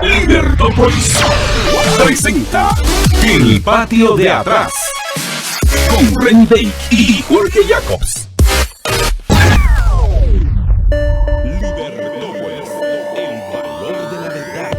Libertópolis presenta El Patio de Atrás con Reni Bake y Jorge Jacobs. Libertópolis, el valor de la verdad.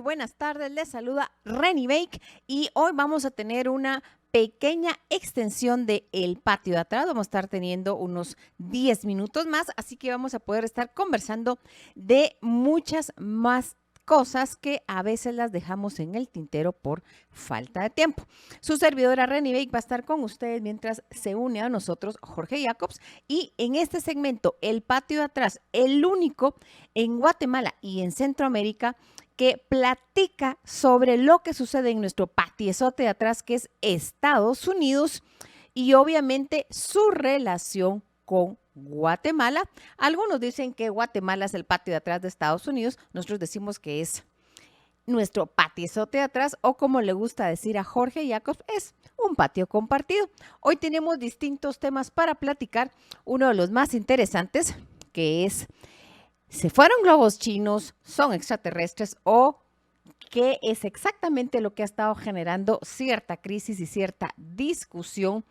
Buenas tardes, les saluda Reni Bake y hoy vamos a tener una pequeña extensión de El Patio de Atrás. Vamos a estar teniendo unos 10 minutos más, así que vamos a poder estar conversando de muchas más cosas que a veces las dejamos en el tintero por falta de tiempo. Su servidora Reni Bake va a estar con ustedes mientras se une a nosotros Jorge Jacobs, y en este segmento El Patio de Atrás, el único en Guatemala y en Centroamérica que platica sobre lo que sucede en nuestro patiezote de atrás, que es Estados Unidos, y obviamente su relación con Guatemala. Algunos dicen que Guatemala es el patio de atrás de Estados Unidos. Nosotros decimos que es nuestro patiezote de atrás, o como le gusta decir a Jorge Jacobs, es un patio compartido. Hoy tenemos distintos temas para platicar. Uno de los más interesantes, que es: ¿se fueron globos chinos? ¿Son extraterrestres? ¿O qué es exactamente lo que ha estado generando cierta crisis y cierta discusión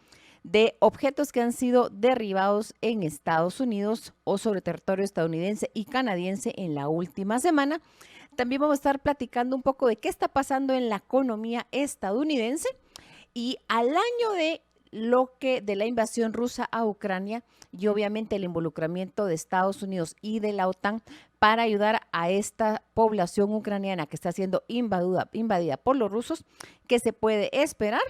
de objetos que han sido derribados en Estados Unidos o sobre territorio estadounidense y canadiense en la última semana? También vamos a estar platicando un poco de qué está pasando en la economía estadounidense, y al año de la invasión rusa a Ucrania, y obviamente el involucramiento de Estados Unidos y de la OTAN para ayudar a esta población ucraniana que está siendo invadida por los rusos, ¿qué se puede esperar?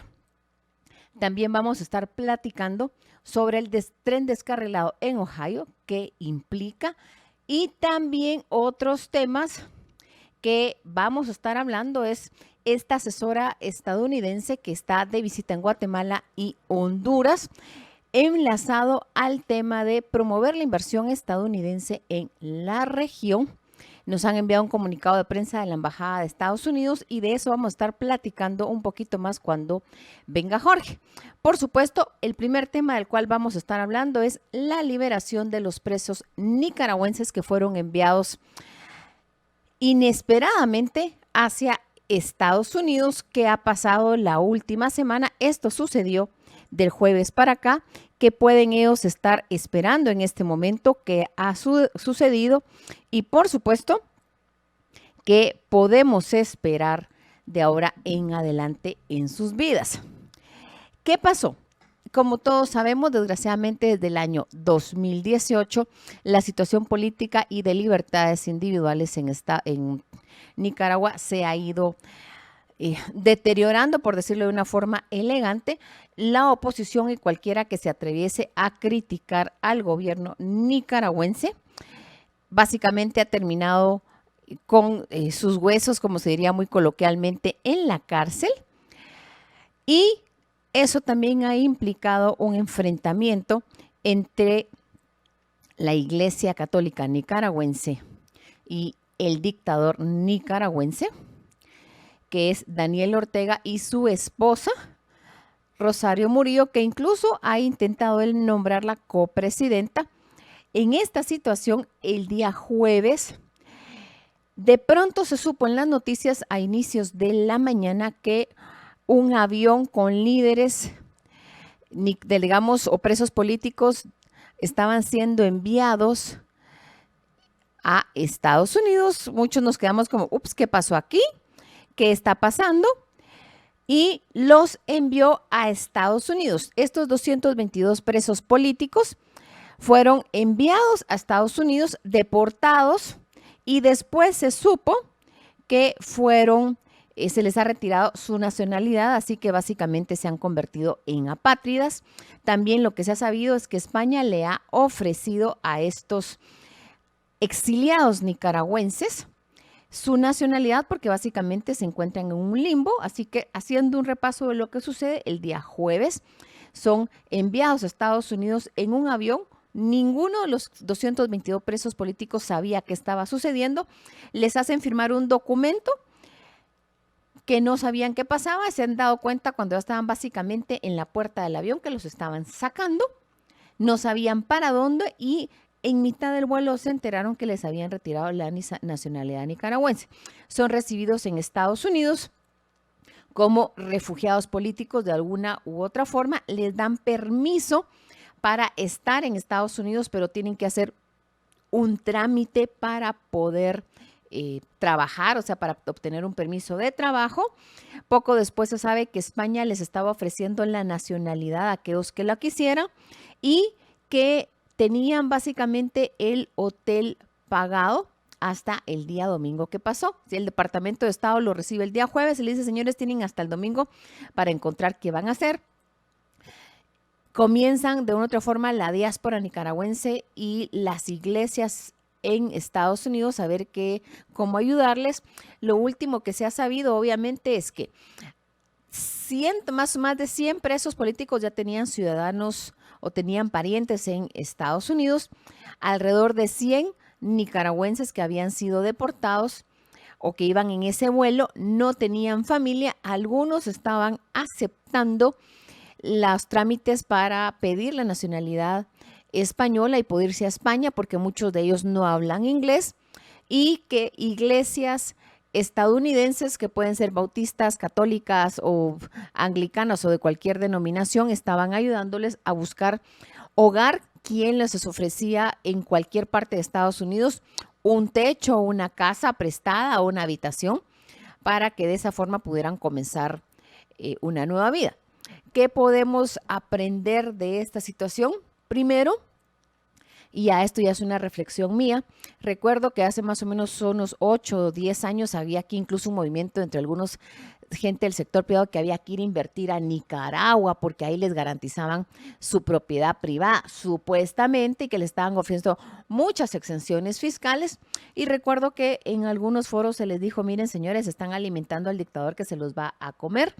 También vamos a estar platicando sobre el tren descarrilado en Ohio, qué implica, y también otros temas que vamos a estar hablando es esta asesora estadounidense que está de visita en Guatemala y Honduras, enlazado al tema de promover la inversión estadounidense en la región. Nos han enviado un comunicado de prensa de la Embajada de Estados Unidos, y de eso vamos a estar platicando un poquito más cuando venga Jorge. Por supuesto, el primer tema del cual vamos a estar hablando es la liberación de los presos nicaragüenses que fueron enviados inesperadamente hacia Estados Unidos. ¿Qué ha pasado la última semana? Esto sucedió del jueves para acá. ¿Qué pueden ellos estar esperando en este momento? ¿Qué ha sucedido? Y por supuesto, ¿qué podemos esperar de ahora en adelante en sus vidas? ¿Qué pasó? Como todos sabemos, desgraciadamente desde el año 2018, la situación política y de libertades individuales en Nicaragua se ha ido deteriorando, por decirlo de una forma elegante. La oposición y cualquiera que se atreviese a criticar al gobierno nicaragüense, básicamente ha terminado con sus huesos, como se diría muy coloquialmente, en la cárcel. Y eso también ha implicado un enfrentamiento entre la Iglesia Católica Nicaragüense y el dictador nicaragüense, que es Daniel Ortega, y su esposa, Rosario Murillo, que incluso ha intentado él nombrarla copresidenta. En esta situación, el día jueves, de pronto se supo en las noticias a inicios de la mañana que un avión con líderes, digamos, o presos políticos estaban siendo enviados a Estados Unidos. Muchos nos quedamos como, ups, ¿qué pasó aquí? ¿Qué está pasando? Y los envió a Estados Unidos. Estos 222 presos políticos fueron enviados a Estados Unidos, deportados, y después se supo que se les ha retirado su nacionalidad, así que básicamente se han convertido en apátridas. También lo que se ha sabido es que España le ha ofrecido a estos exiliados nicaragüenses su nacionalidad porque básicamente se encuentran en un limbo. Así que haciendo un repaso de lo que sucede, el día jueves son enviados a Estados Unidos en un avión. Ninguno de los 222 presos políticos sabía qué estaba sucediendo. Les hacen firmar un documento que no sabían qué pasaba. Se han dado cuenta cuando ya estaban básicamente en la puerta del avión que los estaban sacando. No sabían para dónde y en mitad del vuelo se enteraron que les habían retirado la nacionalidad nicaragüense. Son recibidos en Estados Unidos como refugiados políticos de alguna u otra forma. Les dan permiso para estar en Estados Unidos, pero tienen que hacer un trámite para poder trabajar, o sea, para obtener un permiso de trabajo. Poco después se sabe que España les estaba ofreciendo la nacionalidad a aquellos que la quisieran y que tenían básicamente el hotel pagado hasta el día domingo que pasó. Si el Departamento de Estado lo recibe el día jueves y le dice, señores, tienen hasta el domingo para encontrar qué van a hacer. Comienzan de una u otra forma la diáspora nicaragüense y las iglesias en Estados Unidos a ver cómo ayudarles. Lo último que se ha sabido, obviamente, es que más de 100 presos políticos ya tenían ciudadanos o tenían parientes en Estados Unidos. Alrededor de 100 nicaragüenses que habían sido deportados o que iban en ese vuelo no tenían familia. Algunos estaban aceptando los trámites para pedir la nacionalidad española y poder irse a España porque muchos de ellos no hablan inglés, y que iglesias estadounidenses que pueden ser bautistas, católicas o anglicanas o de cualquier denominación estaban ayudándoles a buscar hogar, quien les ofrecía en cualquier parte de Estados Unidos un techo, una casa prestada o una habitación para que de esa forma pudieran comenzar una nueva vida. ¿Qué podemos aprender de esta situación? Primero, y a esto ya es una reflexión mía, recuerdo que hace más o menos unos 8 o 10 años había aquí incluso un movimiento entre algunos gente del sector privado que había que ir a invertir a Nicaragua porque ahí les garantizaban su propiedad privada, supuestamente, y que le estaban ofreciendo muchas exenciones fiscales. Y recuerdo que en algunos foros se les dijo, miren señores, están alimentando al dictador que se los va a comer.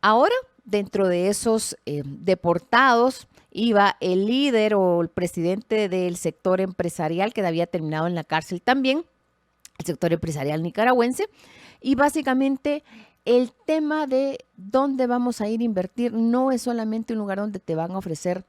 Ahora, dentro de esos deportados, iba el líder o el presidente del sector empresarial que había terminado en la cárcel también, el sector empresarial nicaragüense, y básicamente el tema de dónde vamos a ir a invertir no es solamente un lugar donde te van a ofrecer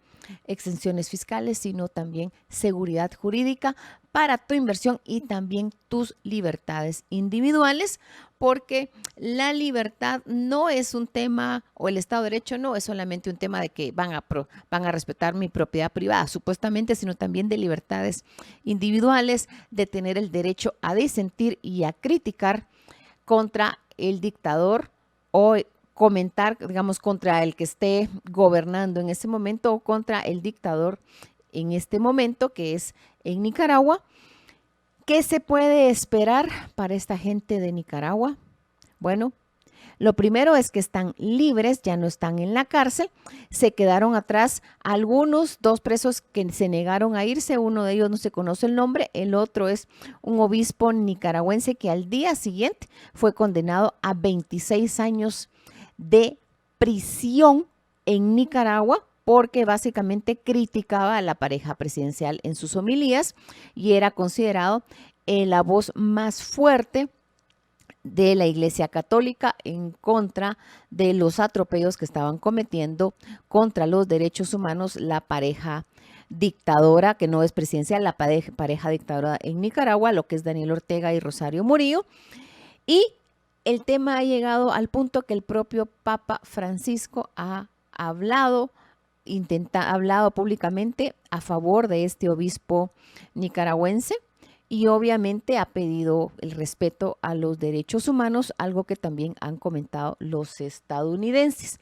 exenciones fiscales, sino también seguridad jurídica para tu inversión y también tus libertades individuales, porque la libertad no es un tema, o el Estado de Derecho no es solamente un tema de que van a respetar mi propiedad privada, supuestamente, sino también de libertades individuales, de tener el derecho a disentir y a criticar contra el dictador o comentar, digamos, contra el que esté gobernando en ese momento o contra el dictador en este momento, que es en Nicaragua. ¿Qué se puede esperar para esta gente de Nicaragua? Bueno, lo primero es que están libres, ya no están en la cárcel. Se quedaron atrás algunos, 2 presos que se negaron a irse. Uno de ellos no se conoce el nombre, el otro es un obispo nicaragüense que al día siguiente fue condenado a 26 años de prisión en Nicaragua porque básicamente criticaba a la pareja presidencial en sus homilías y era considerado la voz más fuerte de la Iglesia Católica en contra de los atropellos que estaban cometiendo contra los derechos humanos la pareja dictadora, que no es presidencial, la pareja dictadora en Nicaragua, lo que es Daniel Ortega y Rosario Murillo. Y el tema ha llegado al punto que el propio Papa Francisco ha hablado públicamente a favor de este obispo nicaragüense y obviamente ha pedido el respeto a los derechos humanos, algo que también han comentado los estadounidenses.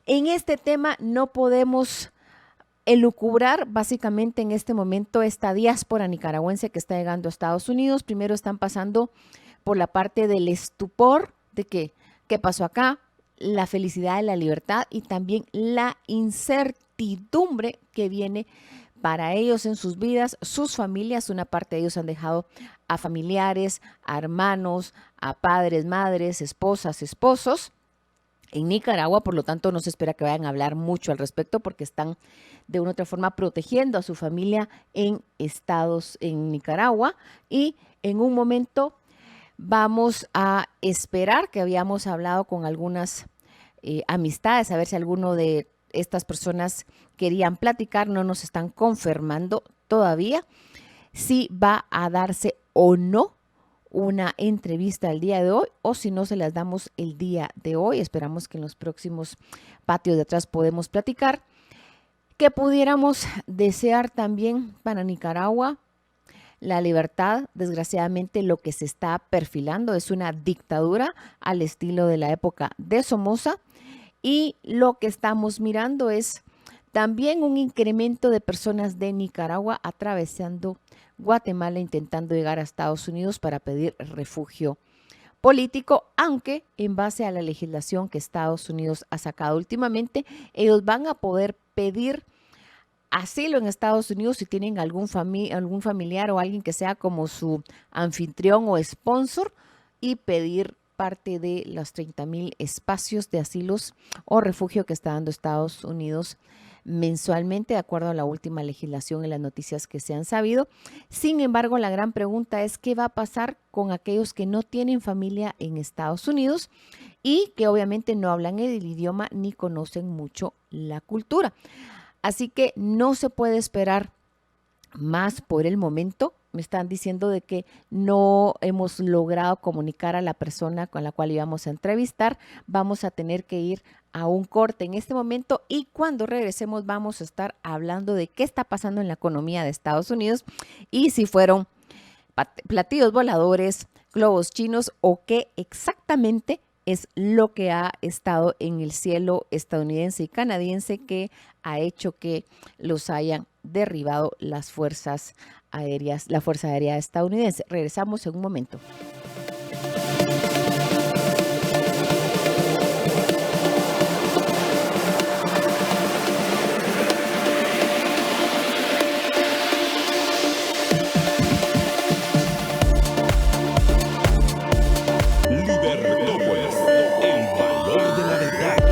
En este tema no podemos elucubrar básicamente en este momento esta diáspora nicaragüense que está llegando a Estados Unidos. Primero están pasando por la parte del estupor de qué pasó acá, la felicidad de la libertad y también la incertidumbre que viene para ellos en sus vidas, sus familias. Una parte de ellos han dejado a familiares, a hermanos, a padres, madres, esposas, esposos en Nicaragua. Por lo tanto, no se espera que vayan a hablar mucho al respecto porque están de una u otra forma protegiendo a su familia en Nicaragua. Y en un momento vamos a esperar, que habíamos hablado con algunas amistades, a ver si alguno de estas personas querían platicar. No nos están confirmando todavía si va a darse o no una entrevista el día de hoy, o si no se las damos el día de hoy. Esperamos que en los próximos patios de atrás podemos platicar. Que pudiéramos desear también para Nicaragua la libertad. Desgraciadamente lo que se está perfilando es una dictadura al estilo de la época de Somoza, y lo que estamos mirando es también un incremento de personas de Nicaragua atravesando Guatemala, intentando llegar a Estados Unidos para pedir refugio político, aunque en base a la legislación que Estados Unidos ha sacado últimamente, ellos van a poder pedir asilo en Estados Unidos si tienen algún familiar o alguien que sea como su anfitrión o sponsor, y pedir parte de los 30,000 espacios de asilos o refugio que está dando Estados Unidos mensualmente, de acuerdo a la última legislación y las noticias que se han sabido. Sin embargo, la gran pregunta es qué va a pasar con aquellos que no tienen familia en Estados Unidos y que obviamente no hablan el idioma ni conocen mucho la cultura. Así que no se puede esperar más por el momento. Me están diciendo de que no hemos logrado comunicar a la persona con la cual íbamos a entrevistar. Vamos a tener que ir a un corte en este momento, y cuando regresemos vamos a estar hablando de qué está pasando en la economía de Estados Unidos y si fueron platillos voladores, globos chinos o qué exactamente es lo que ha estado en el cielo estadounidense y canadiense que ha hecho que los hayan derribado las fuerzas aéreas, la Fuerza Aérea estadounidense. Regresamos en un momento. Libertópolis, el valor de la verdad.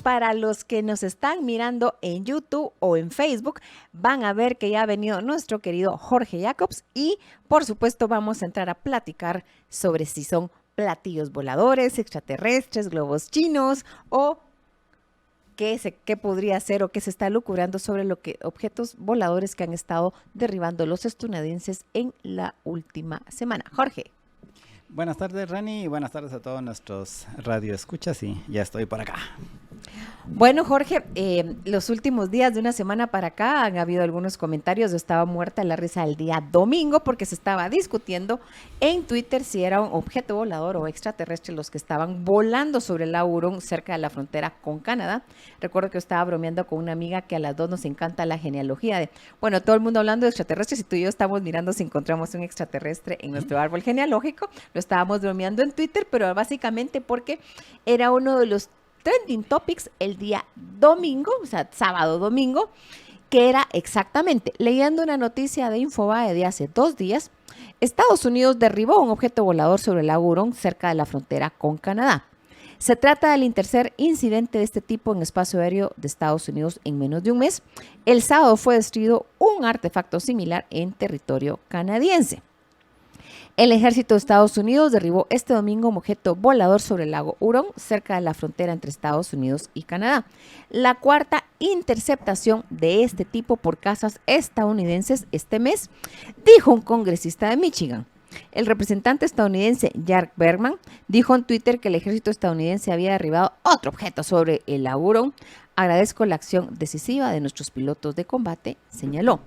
Para los que nos están mirando en YouTube o en Facebook, van a ver que ya ha venido nuestro querido Jorge Jacobs, y por supuesto vamos a entrar a platicar sobre si son platillos voladores, extraterrestres, globos chinos, o qué podría ser o qué se está lucubrando sobre objetos voladores que han estado derribando los estadounidenses en la última semana. Jorge. Buenas tardes, Rani, y buenas tardes a todos nuestros radioescuchas, y ya estoy por acá. Bueno, Jorge, los últimos días de una semana para acá han habido algunos comentarios. Yo estaba muerta de la risa el día domingo porque se estaba discutiendo en Twitter si era un objeto volador o extraterrestre los que estaban volando sobre el lago Hurón cerca de la frontera con Canadá. Recuerdo que yo estaba bromeando con una amiga que a las dos nos encanta la genealogía de, bueno, todo el mundo hablando de extraterrestres y tú y yo estamos mirando si encontramos un extraterrestre en nuestro árbol genealógico. Lo estábamos bromeando en Twitter, pero básicamente porque era uno de los trending topics el día domingo, o sea, sábado, domingo, que era exactamente, leyendo una noticia de Infobae de hace 2 días, Estados Unidos derribó un objeto volador sobre el lago Hurón cerca de la frontera con Canadá. Se trata del tercer incidente de este tipo en espacio aéreo de Estados Unidos en menos de un mes. El sábado fue destruido un artefacto similar en territorio canadiense. El ejército de Estados Unidos derribó este domingo un objeto volador sobre el lago Hurón, cerca de la frontera entre Estados Unidos y Canadá. La cuarta interceptación de este tipo por cazas estadounidenses este mes, dijo un congresista de Michigan. El representante estadounidense Jack Bergman dijo en Twitter que el ejército estadounidense había derribado otro objeto sobre el lago Hurón. Agradezco la acción decisiva de nuestros pilotos de combate, señaló.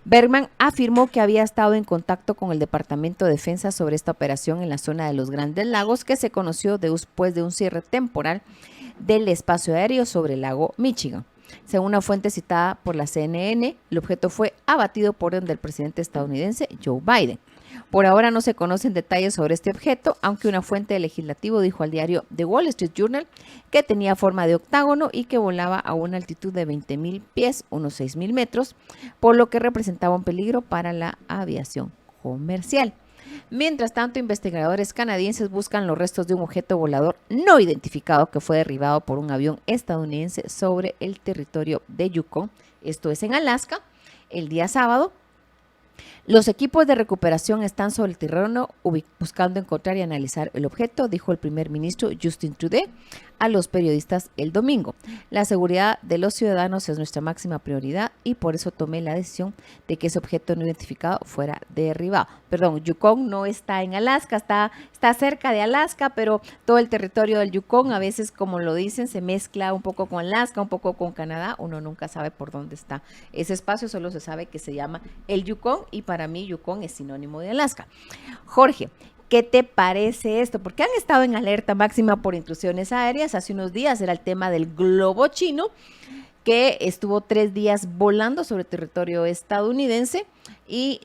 Bergman afirmó que había estado en contacto con el Departamento de Defensa sobre esta operación en la zona de los Grandes Lagos, que se conoció después de un cierre temporal del espacio aéreo sobre el lago Michigan. Según una fuente citada por la CNN, el objeto fue abatido por orden del presidente estadounidense Joe Biden. Por ahora no se conocen detalles sobre este objeto, aunque una fuente del legislativo dijo al diario The Wall Street Journal que tenía forma de octágono y que volaba a una altitud de 20,000 pies, unos 6,000 metros, por lo que representaba un peligro para la aviación comercial. Mientras tanto, investigadores canadienses buscan los restos de un objeto volador no identificado que fue derribado por un avión estadounidense sobre el territorio de Yukon, esto es en Alaska, el día sábado. Los equipos de recuperación están sobre el terreno buscando encontrar y analizar el objeto, dijo el primer ministro Justin Trudeau a los periodistas el domingo. La seguridad de los ciudadanos es nuestra máxima prioridad y por eso tomé la decisión de que ese objeto no identificado fuera derribado. Perdón, Yukon no está en Alaska, está cerca de Alaska, pero todo el territorio del Yukon a veces, como lo dicen, se mezcla un poco con Alaska, un poco con Canadá. Uno nunca sabe por dónde está ese espacio, solo se sabe que se llama el Yukon y para mí Yukon es sinónimo de Alaska. Jorge, ¿qué te parece esto? Porque han estado en alerta máxima por intrusiones aéreas. Hace unos días era el tema del globo chino, que estuvo 3 días volando sobre territorio estadounidense y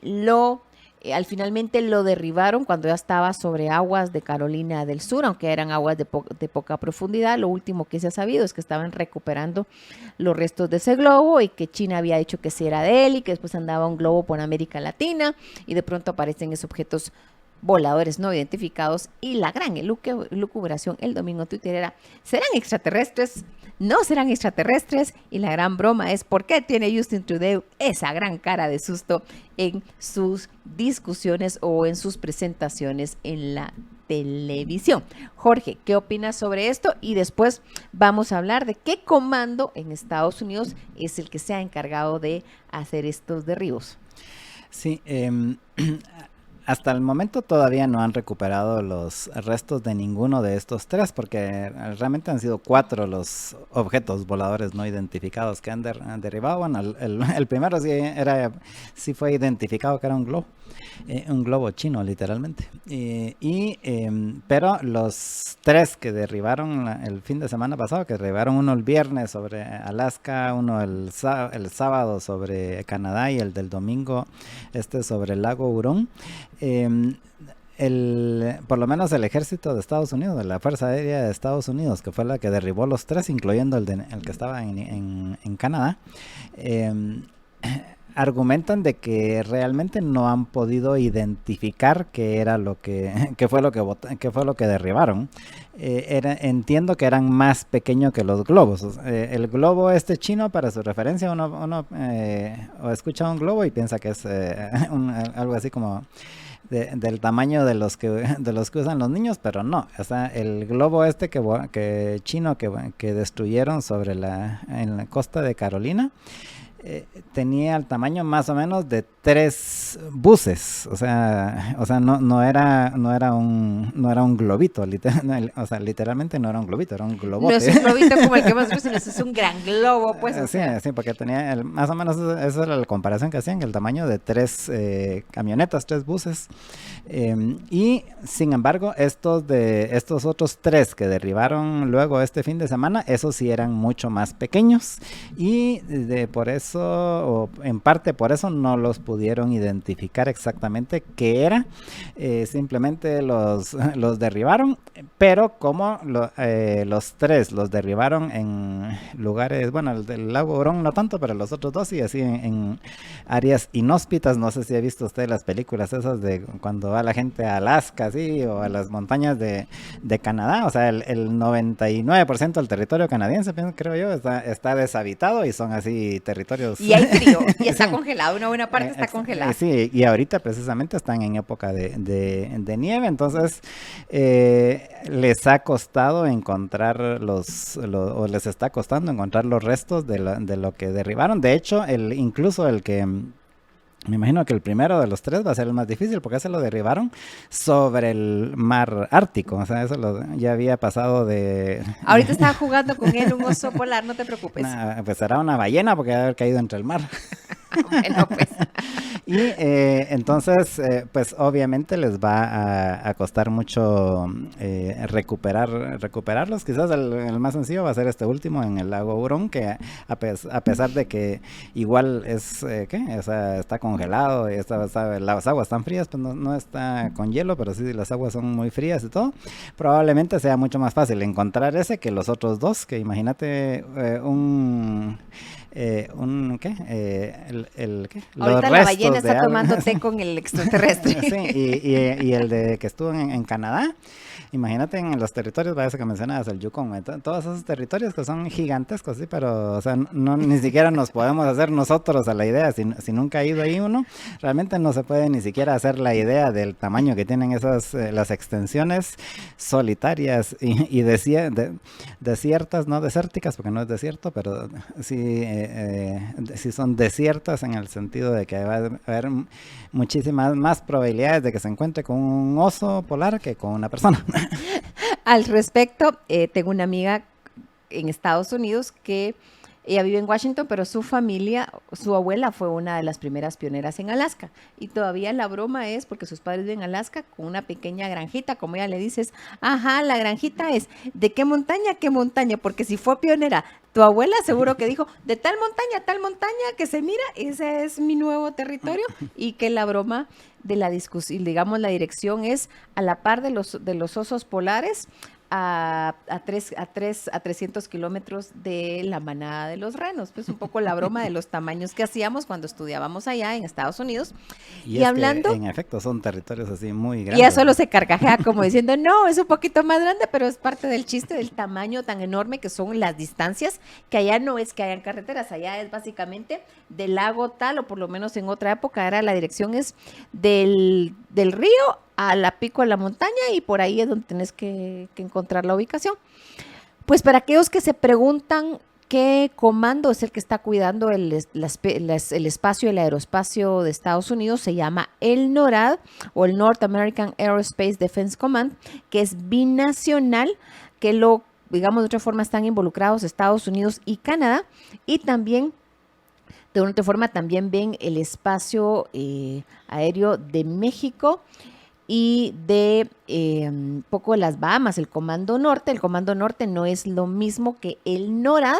finalmente lo derribaron cuando ya estaba sobre aguas de Carolina del Sur, aunque eran aguas de poca profundidad. Lo último que se ha sabido es que estaban recuperando los restos de ese globo y que China había dicho que sí era de él y que después andaba un globo por América Latina y de pronto aparecen esos objetos voladores no identificados y la gran elucubración el domingo en Twitter era: ¿serán extraterrestres? ¿No serán extraterrestres? Y la gran broma es: ¿por qué tiene Justin Trudeau esa gran cara de susto en sus discusiones o en sus presentaciones en la televisión? Jorge, ¿qué opinas sobre esto? Y después vamos a hablar de qué comando en Estados Unidos es el que se ha encargado de hacer estos derribos. Sí, hasta el momento todavía no han recuperado los restos de ninguno de estos 3, porque realmente han sido 4 los objetos voladores no identificados que han derribado. Bueno, el primero sí fue identificado que era un globo chino, literalmente. Pero los 3 que derribaron el fin de semana pasado, que derribaron uno el viernes sobre Alaska, uno el sábado sobre Canadá y el del domingo sobre el lago Hurón, por lo menos el ejército de Estados Unidos, la Fuerza Aérea de Estados Unidos, que fue la que derribó los 3, incluyendo el que estaba en Canadá, argumentan de que realmente no han podido identificar qué fue lo que derribaron. Entiendo que eran más pequeños que los globos. El globo chino, para su referencia, uno escucha un globo y piensa que es algo así como del tamaño de los que usan los niños, pero no. O sea, el globo chino que destruyeron en la costa de Carolina, tenía el tamaño más o menos de 3 buses, o sea no era un globito, literalmente no era un globito, era un globote. No es un globito como el que más dicen, es un gran globo, pues. Sí, porque tenía más o menos esa era la comparación que hacían, el tamaño de 3 camionetas, 3 buses, y sin embargo estos otros 3 que derribaron luego este fin de semana, esos sí eran mucho más pequeños y por eso, o en parte por eso, no los pudieron identificar exactamente qué era. Simplemente los derribaron, pero como los 3 los derribaron en lugares, bueno, el del lago Hurón no tanto, pero los otros 2 sí, así en áreas inhóspitas. No sé si ha visto usted las películas esas de cuando va la gente a Alaska, ¿sí? O a las montañas de Canadá. O sea, el 99% del territorio canadiense, creo yo, está deshabitado y son así territorios territorios. Y hay frío, y está congelado, una buena parte está congelada. Sí, y ahorita precisamente están en época de nieve, entonces les ha costado encontrar o les está costando encontrar los restos de lo que derribaron. De hecho, incluso el que... Me imagino que el primero de los 3 va a ser el más difícil porque ese lo derribaron sobre el mar Ártico. O sea, ya había pasado de... Ahorita estaba jugando con él un oso polar, no te preocupes. Pues será una ballena porque debe haber caído entre el mar. Bueno, pues. Y entonces, pues obviamente les va a costar mucho recuperarlos. Quizás el más sencillo va a ser este último en el lago Hurón, que a pesar de que igual es, o sea, está congelado y las aguas están frías, pues no está con hielo, pero sí las aguas son muy frías y todo. Probablemente sea mucho más fácil encontrar ese que los otros 2, que imagínate ¿qué? Ahorita la ballena está tomando té con el extraterrestre. Sí, y el que estuvo en Canadá, imagínate en los territorios, parece que mencionabas el Yukon, todos esos territorios que son gigantescos, sí, pero o sea, ni siquiera nos podemos hacer nosotros a la idea, si nunca ha ido ahí uno, realmente no se puede ni siquiera hacer la idea del tamaño que tienen las extensiones solitarias y desiertas, no desérticas, porque no es desierto, pero sí son desiertas en el sentido de que va a haber muchísimas más probabilidades de que se encuentre con un oso polar que con una persona. Al respecto, tengo una amiga en Estados Unidos que ella vive en Washington, pero su familia, su abuela fue una de las primeras pioneras en Alaska. Y todavía la broma es, porque sus padres viven en Alaska, con una pequeña granjita, como ella le dices, ajá, la granjita es, ¿de qué montaña? ¿Qué montaña? Porque si fue pionera, tu abuela seguro que dijo, de tal montaña, que se mira, ese es mi nuevo territorio, y que la broma de la discusión, digamos, la dirección es a la par de los osos polares, a 300 kilómetros de la manada de los renos. Pues un poco la broma de los tamaños que hacíamos cuando estudiábamos allá en Estados Unidos. Y hablando... en efecto, son territorios así muy grandes. Y ella solo se carcajea como diciendo, no, es un poquito más grande, pero es parte del chiste del tamaño tan enorme que son las distancias, que allá no es que hayan carreteras, allá es básicamente del lago tal, o por lo menos en otra época la dirección es del río a la pico de la montaña, y por ahí es donde tenés que encontrar la ubicación. Pues para aquellos que se preguntan qué comando es el que está cuidando el espacio, el aeroespacio de Estados Unidos, se llama el NORAD, o el North American Aerospace Defense Command, que es binacional, que digamos de otra forma están involucrados Estados Unidos y Canadá, y también de otra forma también ven el espacio aéreo de México y de poco de las Bahamas, el Comando Norte. El Comando Norte no es lo mismo que el NORAD,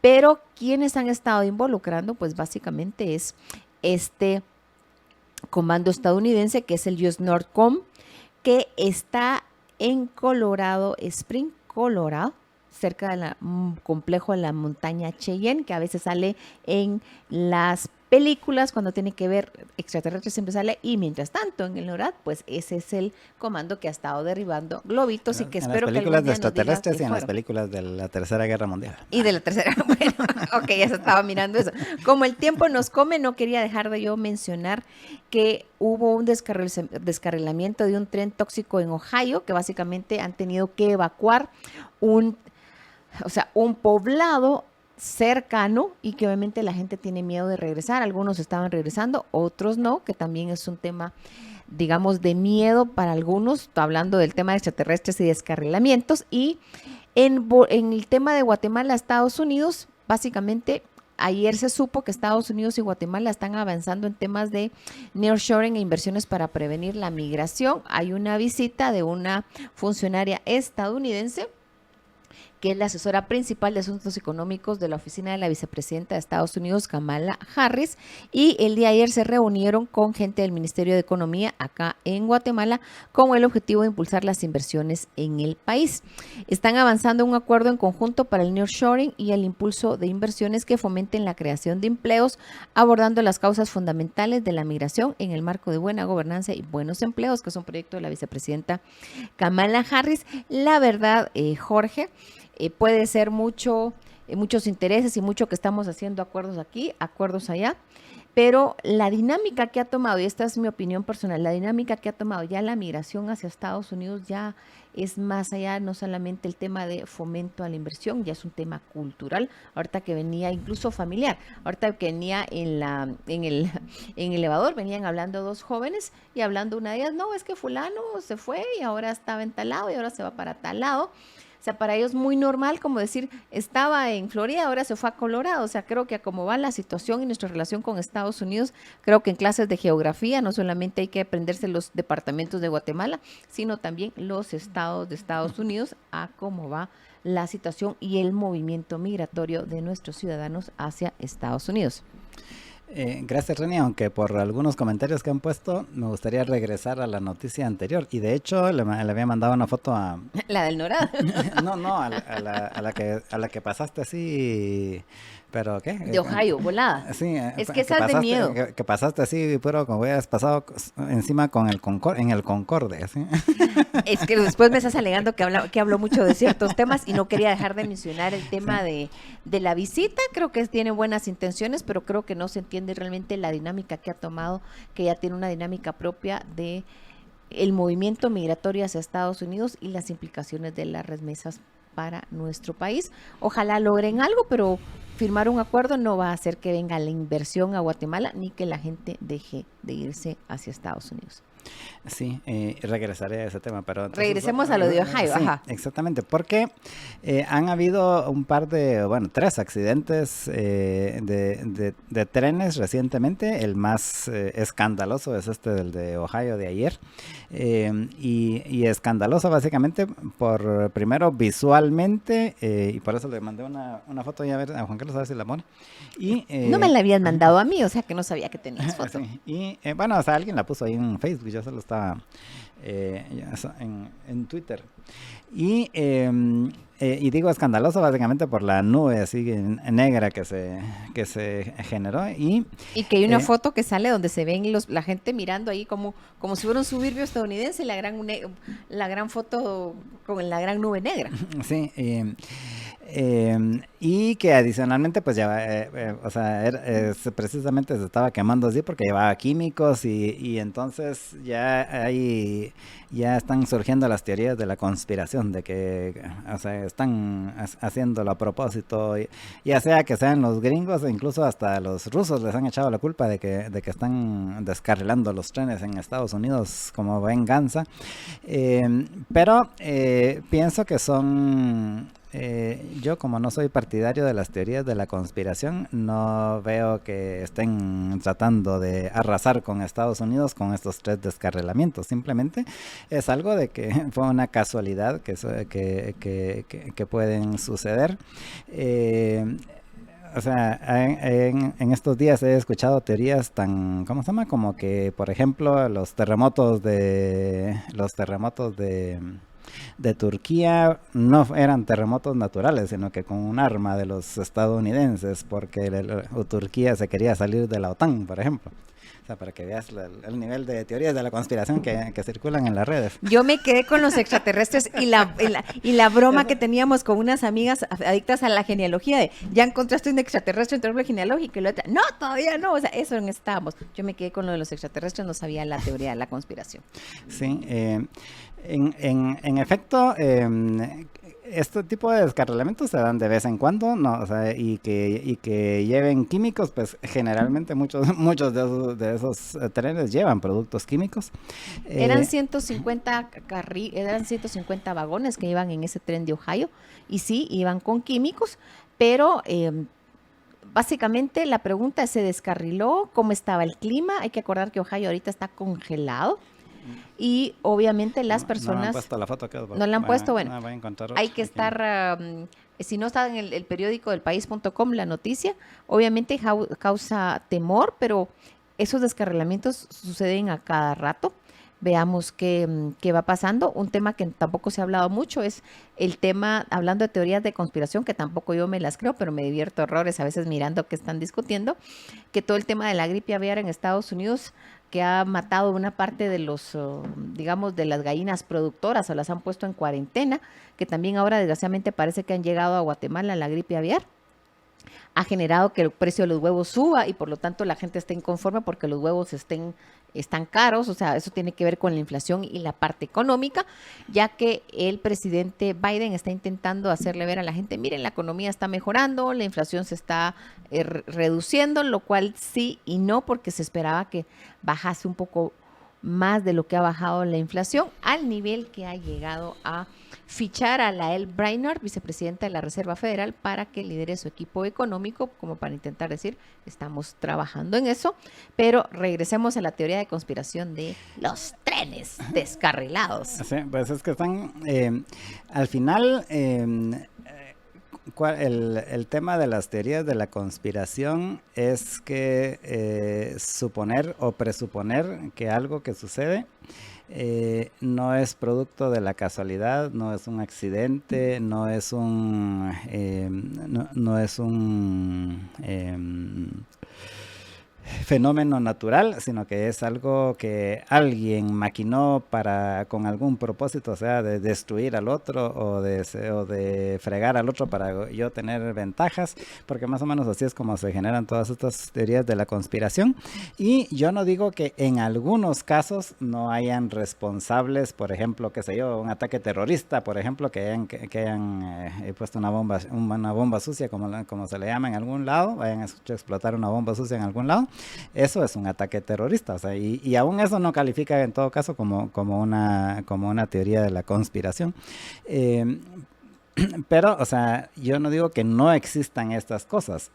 pero quienes han estado involucrando, pues básicamente es este comando estadounidense, que es el US NORTHCOM, que está en Colorado Springs, Colorado, cerca del complejo de la montaña Cheyenne, que a veces sale en las películas cuando tiene que ver extraterrestres, siempre sale. Y mientras tanto en el NORAD, pues ese es el comando que ha estado derribando globitos, y que espero que en las películas de extraterrestres y en las películas de la Tercera Guerra Mundial. Y de la Tercera, bueno, ok, ya se estaba mirando eso. Como el tiempo nos come, no quería dejar de yo mencionar que hubo un descarrilamiento de un tren tóxico en Ohio, que básicamente han tenido que evacuar un poblado cercano, y que obviamente la gente tiene miedo de regresar. Algunos estaban regresando, otros no, que también es un tema, digamos, de miedo para algunos, hablando del tema de extraterrestres y descarrilamientos. Y en el tema de Guatemala, Estados Unidos, básicamente ayer se supo que Estados Unidos y Guatemala están avanzando en temas de nearshoring e inversiones para prevenir la migración. Hay una visita de una funcionaria estadounidense, que es la asesora principal de asuntos económicos de la oficina de la vicepresidenta de Estados Unidos, Kamala Harris, y el día de ayer se reunieron con gente del Ministerio de Economía acá en Guatemala con el objetivo de impulsar las inversiones en el país. Están avanzando un acuerdo en conjunto para el nearshoring y el impulso de inversiones que fomenten la creación de empleos, abordando las causas fundamentales de la migración en el marco de buena gobernanza y buenos empleos, que es un proyecto de la vicepresidenta Kamala Harris. La verdad, Jorge, puede ser muchos intereses y mucho que estamos haciendo acuerdos aquí, acuerdos allá, pero la dinámica que ha tomado, y esta es mi opinión personal, la dinámica que ha tomado ya la migración hacia Estados Unidos ya es más allá, no solamente el tema de fomento a la inversión, ya es un tema cultural, ahorita que venía incluso familiar, ahorita que venía en el elevador, venían hablando dos jóvenes y hablando una de ellas, no, es que fulano se fue y ahora estaba en tal lado y ahora se va para tal lado. O sea, para ellos muy normal, como decir, estaba en Florida, ahora se fue a Colorado. O sea, creo que a cómo va la situación y nuestra relación con Estados Unidos, creo que en clases de geografía no solamente hay que aprenderse los departamentos de Guatemala, sino también los estados de Estados Unidos, a cómo va la situación y el movimiento migratorio de nuestros ciudadanos hacia Estados Unidos. Gracias, Reni, aunque por algunos comentarios que han puesto, me gustaría regresar a la noticia anterior. Y de hecho, le había mandado una foto a... La del Norado. No, a la que pasaste así... ¿Pero qué? De Ohio, volada. Sí, es que esa es de miedo. Que pasaste así, pero como hubieras pasado encima con en el Concorde, ¿sí? Es que después me estás alegando que hablo mucho de ciertos temas y no quería dejar de mencionar el tema de la visita. Creo que tiene buenas intenciones, pero creo que no se entiende realmente la dinámica que ha tomado, que ya tiene una dinámica propia de el movimiento migratorio hacia Estados Unidos y las implicaciones de las remesas para nuestro país. Ojalá logren algo, pero firmar un acuerdo no va a hacer que venga la inversión a Guatemala ni que la gente deje de irse hacia Estados Unidos. Sí, regresaré a ese tema, pero... Entonces, regresemos a lo de Ohio, sí, ajá. Exactamente, porque han habido un par de, 3 accidentes de trenes recientemente. El más escandaloso es este del de Ohio de ayer, y escandaloso básicamente por, primero, visualmente, y por eso le mandé una foto ya a Juan Carlos, a ver si la pone. Y, no me la habían mandado a mí, o sea que no sabía que tenías foto. Sí, y bueno, o sea, alguien la puso ahí en Facebook, yo solo estaba en Twitter. Y digo escandaloso básicamente por la nube así negra que se generó. Y que hay una foto que sale donde se ven la gente mirando ahí como si fuera un suburbio estadounidense, la gran foto con la gran nube negra. Sí, y que adicionalmente pues ya o sea, precisamente se estaba quemando así porque llevaba químicos y entonces ya están surgiendo las teorías de la conspiración de que, o sea, están haciéndolo a propósito, ya sea que sean los gringos e incluso hasta los rusos les han echado la culpa de que están descarrilando los trenes en Estados Unidos como venganza, pero pienso que son... yo, como no soy partidario de las teorías de la conspiración, no veo que estén tratando de arrasar con Estados Unidos con estos 3 descarrilamientos. Simplemente es algo de que fue una casualidad que pueden suceder. O sea, en estos días he escuchado teorías tan, ¿cómo se llama? Como que, por ejemplo, los terremotos de Turquía no eran terremotos naturales, sino que con un arma de los estadounidenses, porque Turquía se quería salir de la OTAN, por ejemplo. O sea, para que veas el nivel de teorías de la conspiración que circulan en las redes. Yo me quedé con los extraterrestres y la broma que teníamos con unas amigas adictas a la genealogía de, ya encontraste un extraterrestre en tu árbol genealógico, y la otra, no, todavía no, o sea, eso en estábamos. Yo me quedé con lo de los extraterrestres, no sabía la teoría de la conspiración. Sí, en efecto, este tipo de descarrilamientos se dan de vez en cuando, ¿no? O sea, y que lleven químicos, pues generalmente muchos de esos trenes llevan productos químicos. Eran 150 vagones que iban en ese tren de Ohio, y sí, iban con químicos, pero básicamente la pregunta es, ¿se descarriló? ¿Cómo estaba el clima? Hay que acordar que Ohio ahorita está congelado. Y obviamente las personas... No han puesto la foto. No la han puesto, bueno. Hay que aquí. estar... si no está en el periódico del país.com la noticia, obviamente causa temor, pero esos descarrilamientos suceden a cada rato. Veamos qué va pasando. Un tema que tampoco se ha hablado mucho es el tema, hablando de teorías de conspiración, que tampoco yo me las creo, pero me divierto horrores a veces mirando qué están discutiendo, que todo el tema de la gripe aviar en Estados Unidos, que ha matado una parte de los, digamos, de las gallinas productoras, o las han puesto en cuarentena, que también ahora desgraciadamente parece que han llegado a Guatemala la gripe aviar. Ha generado que el precio de los huevos suba y por lo tanto la gente esté inconforme porque los huevos están caros, o sea, eso tiene que ver con la inflación y la parte económica, ya que el presidente Biden está intentando hacerle ver a la gente, miren, la economía está mejorando, la inflación se está reduciendo, lo cual sí y no, porque se esperaba que bajase un poco más de lo que ha bajado la inflación, al nivel que ha llegado a fichar a Lael Brainard, vicepresidenta de la Reserva Federal, para que lidere su equipo económico, como para intentar decir, estamos trabajando en eso. Pero regresemos a la teoría de conspiración de los trenes descarrilados. Sí, pues es que están, al final, el tema de las teorías de la conspiración es que suponer o presuponer que algo que sucede no es producto de la casualidad, no es un accidente, no es un fenómeno natural, sino que es algo que alguien maquinó con algún propósito, o sea, de destruir al otro o de fregar al otro para yo tener ventajas, porque más o menos así es como se generan todas estas teorías de la conspiración. Y yo no digo que en algunos casos no hayan responsables, por ejemplo, qué sé yo, un ataque terrorista, por ejemplo, que hayan puesto una bomba sucia, como se le llama en algún lado, hayan hecho explotar una bomba sucia en algún lado. Eso es un ataque terrorista, o sea, y aún eso no califica en todo caso como una teoría de la conspiración. Pero, o sea, yo no digo que no existan estas cosas,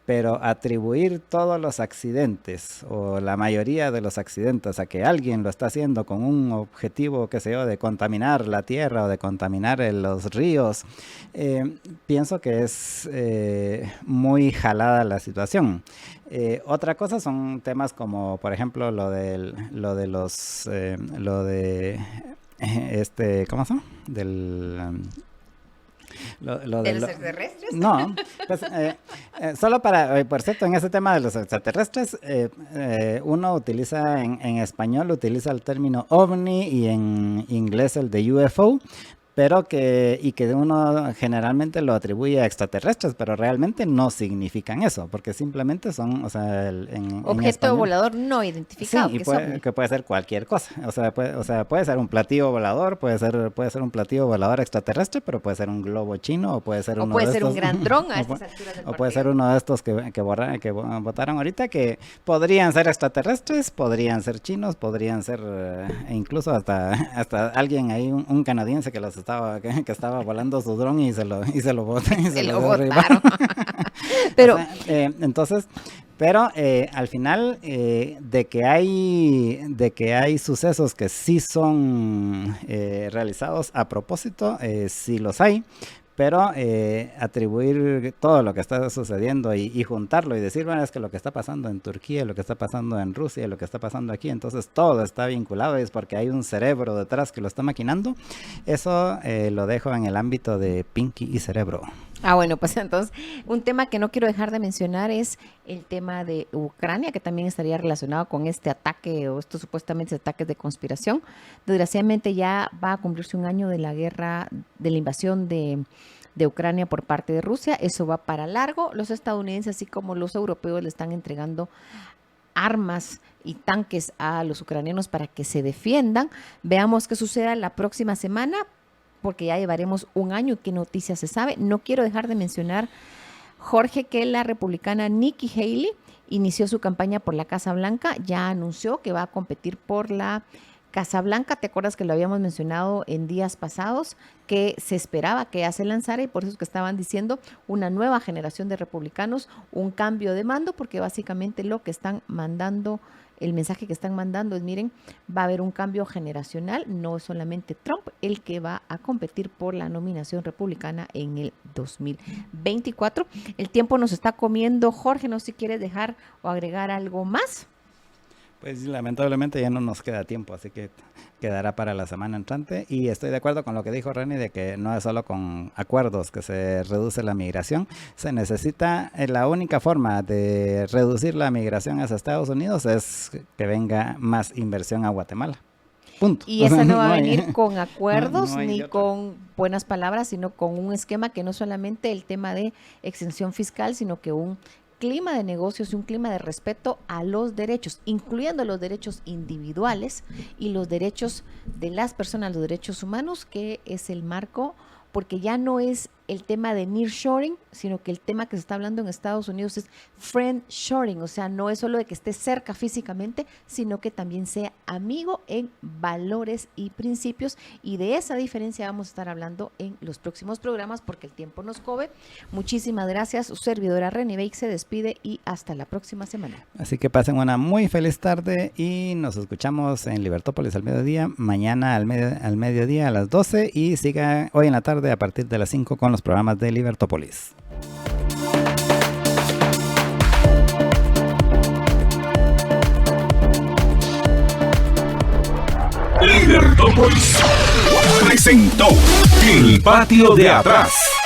pero atribuir todos los accidentes o la mayoría de los accidentes a que alguien lo está haciendo con un objetivo, qué sé yo, de contaminar la tierra o de contaminar los ríos, pienso que es muy jalada la situación. Otra cosa son temas como, por ejemplo, ¿cómo se llama? ¿De los extraterrestres? No, pues, solo por cierto, en ese tema de los extraterrestres, uno utiliza en español, utiliza el término ovni y en inglés el de UFO, pero que uno generalmente lo atribuye a extraterrestres, pero realmente no significan eso, porque simplemente son, o sea, objeto volador no identificado. Sí, que puede ser cualquier cosa, o sea, puede ser un platillo volador, puede ser un platillo volador extraterrestre, pero puede ser un globo chino, o puede ser un gran dron a estas alturas del partido. O puede ser uno de estos que votaron ahorita, que podrían ser extraterrestres, podrían ser chinos, podrían ser incluso hasta alguien ahí, un canadiense que estaba volando su dron y se lo botaron. Pero, o sea, entonces, pero al final de que hay sucesos que sí son realizados a propósito, sí los hay. Pero atribuir todo lo que está sucediendo y juntarlo y decir, bueno, es que lo que está pasando en Turquía, lo que está pasando en Rusia, lo que está pasando aquí, entonces todo está vinculado, es porque hay un cerebro detrás que lo está maquinando. Eso lo dejo en el ámbito de Pinky y Cerebro. Bueno, pues entonces un tema que no quiero dejar de mencionar es el tema de Ucrania, que también estaría relacionado con este ataque o estos supuestamente ataques de conspiración. Desgraciadamente ya va a cumplirse un año de la guerra, de la invasión de Ucrania por parte de Rusia. Eso va para largo. Los estadounidenses, así como los europeos, le están entregando armas y tanques a los ucranianos para que se defiendan. Veamos qué suceda la próxima semana, porque ya llevaremos un año y qué noticias se sabe. No quiero dejar de mencionar, Jorge, que la republicana Nikki Haley inició su campaña por la Casa Blanca, ya anunció que va a competir por la Casa Blanca. ¿Te acuerdas que lo habíamos mencionado en días pasados, que se esperaba que ya se lanzara, y por eso es que estaban diciendo una nueva generación de republicanos, un cambio de mando, porque básicamente lo que están mandando, el mensaje que están mandando es, miren, va a haber un cambio generacional, no es solamente Trump el que va a competir por la nominación republicana en el 2024. El tiempo nos está comiendo, Jorge, no sé si quieres dejar o agregar algo más. Pues lamentablemente ya no nos queda tiempo, así que quedará para la semana entrante. Y estoy de acuerdo con lo que dijo Reni de que no es solo con acuerdos que se reduce la migración. Se necesita, la única forma de reducir la migración hacia Estados Unidos es que venga más inversión a Guatemala. Punto. Y esa no va a venir con acuerdos no hay ni de otra. con buenas palabras, sino con un esquema que no solamente el tema de exención fiscal, sino que un clima de negocios y un clima de respeto a los derechos, incluyendo los derechos individuales y los derechos de las personas, los derechos humanos, que es el marco, porque ya no es el tema de nearshoring, sino que el tema que se está hablando en Estados Unidos es friendshoring, o sea, no es solo de que esté cerca físicamente, sino que también sea amigo en valores y principios, y de esa diferencia vamos a estar hablando en los próximos programas porque el tiempo nos come. Muchísimas gracias, su servidora Reni Bake se despide y hasta la próxima semana. Así que pasen una muy feliz tarde y nos escuchamos en Libertópolis al mediodía, mañana al mediodía a las 12 y siga hoy en la tarde a partir de las 5 con los programas de Libertópolis. Libertópolis presentó El Patio de Atrás.